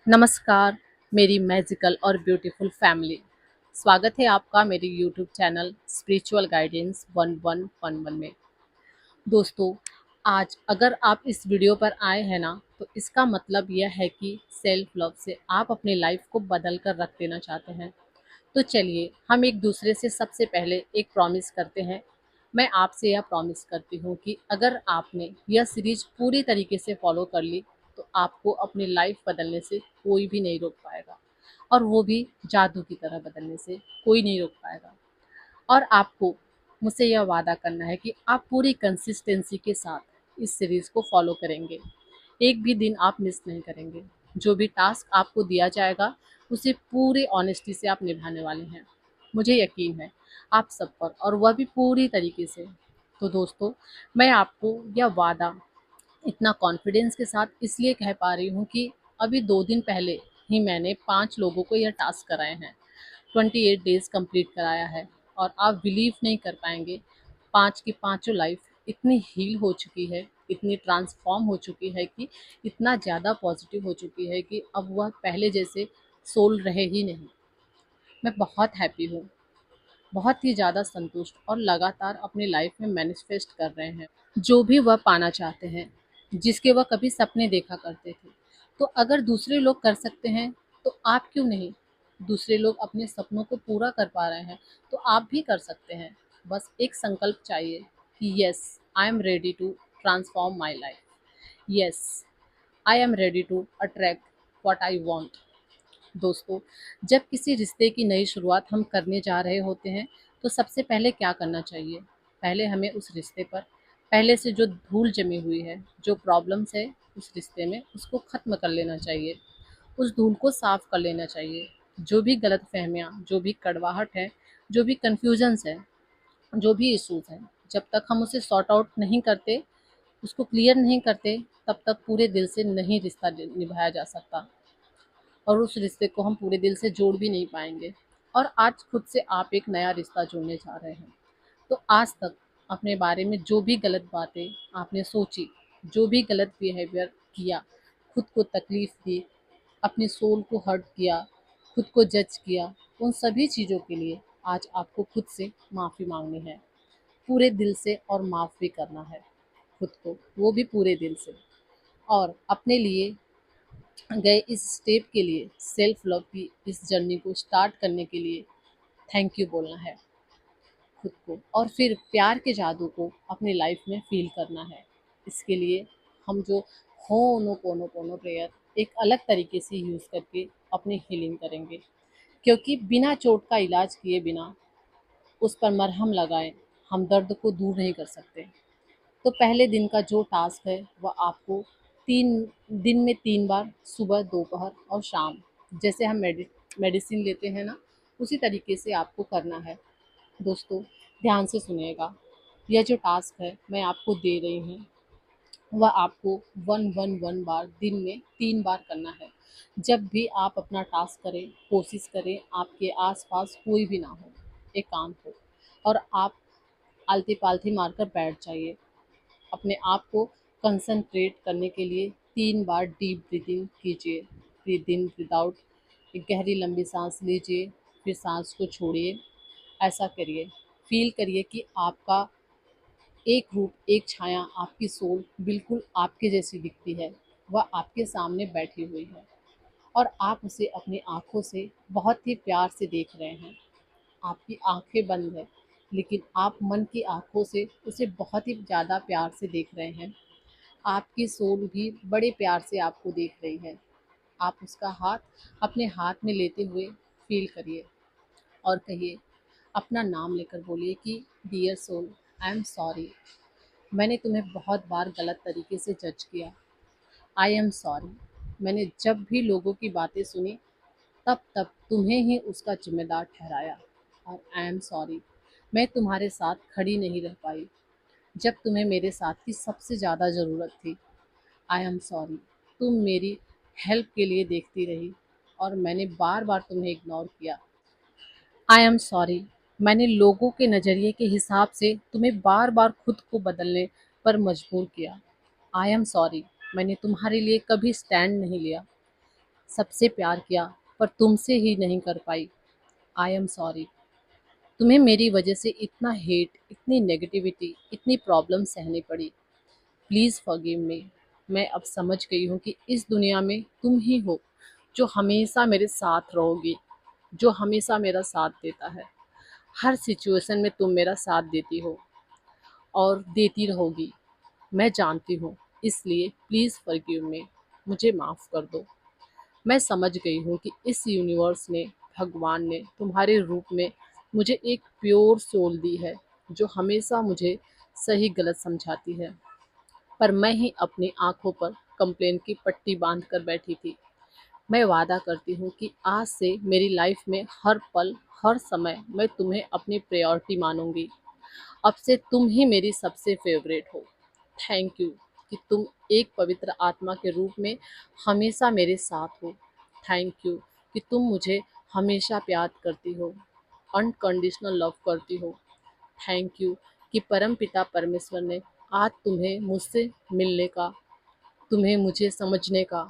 नमस्कार मेरी मैजिकल और ब्यूटीफुल फैमिली। स्वागत है आपका मेरे यूट्यूब चैनल स्पिरिचुअल गाइडेंस 1111 में। दोस्तों, आज अगर आप इस वीडियो पर आए हैं ना, तो इसका मतलब यह है कि सेल्फ लव से आप अपनी लाइफ को बदल कर रख देना चाहते हैं। तो चलिए हम एक दूसरे से सबसे पहले एक प्रॉमिस करते हैं। मैं आपसे यह प्रॉमिस करती हूँ कि अगर आपने यह सीरीज पूरी तरीके से फॉलो कर ली, तो आपको अपनी लाइफ बदलने से कोई भी नहीं रोक पाएगा, और वो भी जादू की तरह बदलने से कोई नहीं रोक पाएगा। और आपको मुझसे यह वादा करना है कि आप पूरी कंसिस्टेंसी के साथ इस सीरीज़ को फॉलो करेंगे। एक भी दिन आप मिस नहीं करेंगे। जो भी टास्क आपको दिया जाएगा, उसे पूरी ऑनेस्टी से आप निभाने वाले हैं। मुझे यकीन है आप सब पर, और वह भी पूरी तरीके से। तो दोस्तों, मैं आपको यह वादा इतना कॉन्फिडेंस के साथ इसलिए कह पा रही हूँ कि अभी 2 दिन पहले ही मैंने 5 लोगों को यह टास्क कराए हैं। 28 डेज़ कंप्लीट कराया है, और आप बिलीव नहीं कर पाएँगे, 5 की पाँचों लाइफ़ इतनी हील हो चुकी है, इतनी ट्रांसफ़ॉर्म हो चुकी है कि इतना ज़्यादा पॉज़िटिव हो चुकी है कि अब वह पहले जैसे सोल रहे ही नहीं। मैं बहुत हैप्पी हूँ, बहुत ही ज़्यादा संतुष्ट, और लगातार अपनी लाइफ़ में मैनिफेस्ट कर रहे हैं जो भी वह पाना चाहते हैं, जिसके वह कभी सपने देखा करते थे। तो अगर दूसरे लोग कर सकते हैं, तो आप क्यों नहीं? दूसरे लोग अपने सपनों को पूरा कर पा रहे हैं, तो आप भी कर सकते हैं। बस एक संकल्प चाहिए कि yes, I am ready to transform my life. Yes, I am ready to attract what I want. दोस्तों, जब किसी रिश्ते की नई शुरुआत हम करने जा रहे होते हैं, तो सबसे पहले क्या करना चाहिए? पहले हमें उस रिश्ते पर पहले से जो धूल जमी हुई है, जो प्रॉब्लम्स है उस रिश्ते में, उसको ख़त्म कर लेना चाहिए। उस धूल को साफ़ कर लेना चाहिए। जो भी गलतफ़हमियाँ, जो भी कड़वाहट है, जो भी कन्फ्यूज़न्स है, जो भी इश्यूज़ हैं, जब तक हम उसे सॉर्ट आउट नहीं करते, उसको क्लियर नहीं करते, तब तक पूरे दिल से नहीं रिश्ता निभाया जा सकता, और उस रिश्ते को हम पूरे दिल से जोड़ भी नहीं पाएंगे। और आज खुद से आप एक नया रिश्ता जोड़ने जा रहे हैं। तो आज तक अपने बारे में जो भी गलत बातें आपने सोची, जो भी गलत बिहेवियर किया, खुद को तकलीफ दी, अपनी सोल को हर्ट किया, खुद को जज किया, उन सभी चीज़ों के लिए आज आपको खुद से माफ़ी मांगनी है, पूरे दिल से, और माफ़ भी करना है खुद को, वो भी पूरे दिल से। और अपने लिए गए इस स्टेप के लिए, सेल्फ लव की इस जर्नी को स्टार्ट करने के लिए थैंक यू बोलना है खुद को, और फिर प्यार के जादू को अपनी लाइफ में फील करना है। इसके लिए हम जो होनोपोनोपोनो प्रेयर एक अलग तरीके से यूज़ करके अपनी हीलिंग करेंगे, क्योंकि बिना चोट का इलाज किए बिना उस पर मरहम लगाए हम दर्द को दूर नहीं कर सकते। तो पहले दिन का जो टास्क है, वह आपको 3 दिन में 3 बार, सुबह, दोपहर और शाम, जैसे हम मेडिसिन लेते हैं ना, उसी तरीके से आपको करना है। दोस्तों, ध्यान से सुनिएगा। यह जो टास्क है मैं आपको दे रही हूँ, वह आपको 111 बार दिन में 3 बार करना है। जब भी आप अपना टास्क करें, कोशिश करें आपके आसपास कोई भी ना हो, एकांत हो, और आप आलती पालथी मारकर बैठ जाइए। अपने आप को कंसंट्रेट करने के लिए 3 बार डीप ब्रीदिंग कीजिए। Breathe in, breathe out. एक गहरी लंबी सांस लीजिए, फिर सांस को छोड़िए। ऐसा करिए, फील करिए कि आपका एक रूप, एक छाया, आपकी सोल बिल्कुल आपके जैसी दिखती है, वह आपके सामने बैठी हुई है, और आप उसे अपनी आँखों से बहुत ही प्यार से देख रहे हैं। आपकी आँखें बंद है, लेकिन आप मन की आँखों से उसे बहुत ही ज़्यादा प्यार से देख रहे हैं। आपकी सोल भी बड़े प्यार से आपको देख रही है। आप उसका हाथ अपने हाथ में लेते हुए फ़ील करिए, और कहिए, अपना नाम लेकर बोलिए कि dear soul, I am sorry. मैंने तुम्हें बहुत बार गलत तरीके से जज किया। I am sorry. मैंने जब भी लोगों की बातें सुनी, तब तब तुम्हें ही उसका ज़िम्मेदार ठहराया। और आई एम सॉरी, मैं तुम्हारे साथ खड़ी नहीं रह पाई जब तुम्हें मेरे साथ की सबसे ज़्यादा ज़रूरत थी। आई एम सॉरी, तुम मेरी हेल्प के लिए देखती रही, और मैंने बार बार तुम्हें इग्नोर किया। आई एम सॉरी, मैंने लोगों के नज़रिए के हिसाब से तुम्हें बार बार खुद को बदलने पर मजबूर किया। आई एम सॉरी, मैंने तुम्हारे लिए कभी स्टैंड नहीं लिया। सबसे प्यार किया पर तुमसे ही नहीं कर पाई। आई एम सॉरी। तुम्हें मेरी वजह से इतना हेट, इतनी नेगेटिविटी, इतनी प्रॉब्लम सहनी पड़ी। Please forgive me. मैं अब समझ गई हूँ कि इस दुनिया में तुम ही हो जो हमेशा मेरे साथ रहोगी, जो हमेशा मेरा साथ देता है। हर सिचुएशन में तुम मेरा साथ देती हो और देती रहोगी, मैं जानती हूँ। इसलिए प्लीज़ फॉरगिव मी, मुझे माफ़ कर दो। मैं समझ गई हूँ कि इस यूनिवर्स ने, भगवान ने तुम्हारे रूप में मुझे एक प्योर सोल दी है जो हमेशा मुझे सही गलत समझाती है। पर मैं ही अपनी आंखों पर कंप्लेन की पट्टी बांध कर बैठी थी। मैं वादा करती हूँ कि आज से मेरी लाइफ में हर पल, हर समय मैं तुम्हें अपनी प्रायोरिटी मानूंगी। अब से तुम ही मेरी सबसे फेवरेट हो। थैंक यू कि तुम एक पवित्र आत्मा के रूप में हमेशा मेरे साथ हो। थैंक यू कि तुम मुझे हमेशा प्यार करती हो, अनकंडीशनल लव करती हो। थैंक यू कि परमपिता परमेश्वर ने आज तुम्हें मुझसे मिलने का, तुम्हें मुझे समझने का,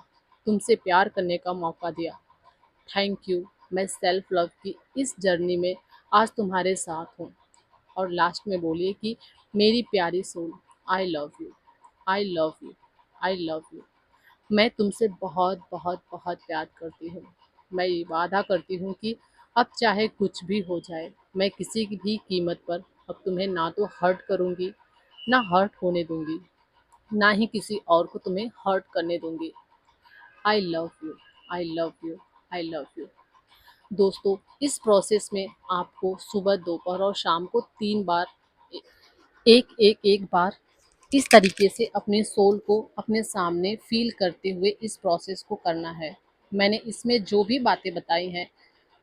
तुमसे प्यार करने का मौका दिया। Thank you. मैं सेल्फ लव की इस जर्नी में आज तुम्हारे साथ हूँ। और लास्ट में बोलिए कि मेरी प्यारी soul, I love you, I love you, I love you. मैं तुमसे बहुत बहुत बहुत प्यार करती हूँ। मैं ये वादा करती हूँ कि अब चाहे कुछ भी हो जाए, मैं किसी की भी कीमत पर अब तुम्हें ना तो हर्ट करूँगी, ना हर्ट होने दूँगी, ना ही किसी और को तुम्हें हर्ट करने दूँगी। आई love you, I love you, I love you. दोस्तों, इस प्रोसेस में आपको सुबह, दोपहर और शाम को 3 बार, एक बार इस तरीके से अपने सोल को अपने सामने फ़ील करते हुए इस प्रोसेस को करना है। मैंने इसमें जो भी बातें बताई हैं,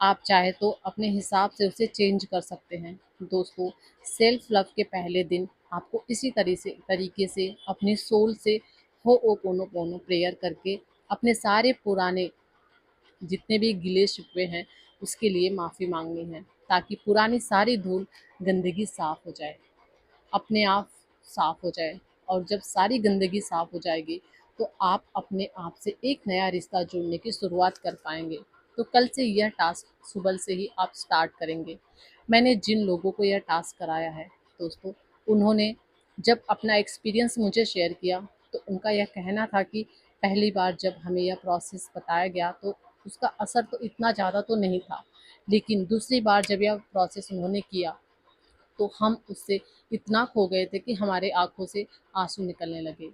आप चाहे तो अपने हिसाब से उसे चेंज कर सकते हैं। दोस्तों, सेल्फ लव के पहले दिन आपको इसी तरीके से अपनी सोल से होओपोनोपोनो प्रेयर करके अपने सारे पुराने जितने भी गिले शिकवे हैं उसके लिए माफ़ी मांगनी है, ताकि पुरानी सारी धूल, गंदगी साफ हो जाए, अपने आप साफ हो जाए। और जब सारी गंदगी साफ हो जाएगी तो आप अपने आप से एक नया रिश्ता जोड़ने की शुरुआत कर पाएंगे। तो कल से यह टास्क सुबह से ही आप स्टार्ट करेंगे। मैंने जिन लोगों को यह टास्क कराया है दोस्तों, उन्होंने जब अपना एक्सपीरियंस मुझे शेयर किया तो उनका यह कहना था कि पहली बार जब हमें यह प्रोसेस बताया गया तो उसका असर तो इतना ज़्यादा तो नहीं था, लेकिन दूसरी बार जब यह प्रोसेस उन्होंने किया तो हम उससे इतना खो गए थे कि हमारे आँखों से आँसू निकलने लगे।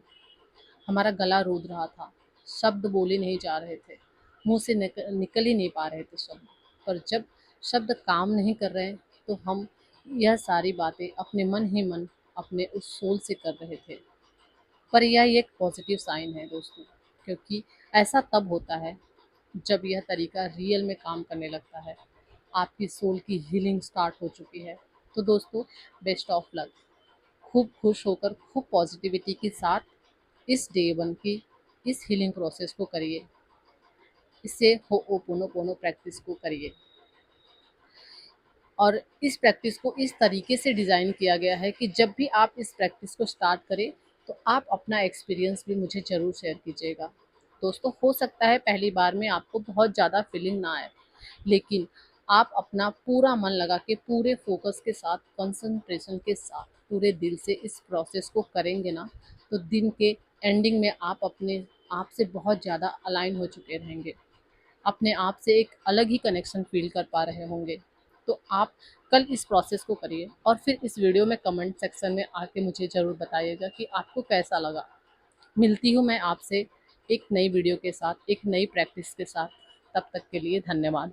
हमारा गला रूद रहा था, शब्द बोले नहीं जा रहे थे, मुँह से निकल ही नहीं पा रहे थे शब्द। पर जब शब्द काम नहीं कर रहे तो हम यह सारी बातें अपने मन ही मन अपने उस सोल से कर रहे थे। पर यह एक पॉजिटिव साइन है दोस्तों, क्योंकि ऐसा तब होता है जब यह तरीका रियल में काम करने लगता है। आपकी सोल की हीलिंग स्टार्ट हो चुकी है। तो दोस्तों, बेस्ट ऑफ लक। खूब खुश होकर, खूब पॉजिटिविटी के साथ इस डे 1 की इस हीलिंग प्रोसेस को करिए। इससे होओपोनोपोनो प्रैक्टिस को करिए। और इस प्रैक्टिस को इस तरीके से डिज़ाइन किया गया है कि जब भी आप इस प्रैक्टिस को स्टार्ट करें तो आप अपना एक्सपीरियंस भी मुझे ज़रूर शेयर कीजिएगा। दोस्तों, हो सकता है पहली बार में आपको बहुत ज़्यादा फीलिंग ना आए, लेकिन आप अपना पूरा मन लगा के, पूरे फोकस के साथ, कंसंट्रेशन के साथ, पूरे दिल से इस प्रोसेस को करेंगे ना, तो दिन के एंडिंग में आप अपने आप से बहुत ज़्यादा अलाइन हो चुके रहेंगे, अपने आप से एक अलग ही कनेक्शन फ़ील कर पा रहे होंगे। तो आप कल इस प्रोसेस को करिए और फिर इस वीडियो में कमेंट सेक्शन में आके मुझे ज़रूर बताइएगा कि आपको कैसा लगा। मिलती हूँ मैं आपसे एक नई वीडियो के साथ, एक नई प्रैक्टिस के साथ। तब तक के लिए धन्यवाद।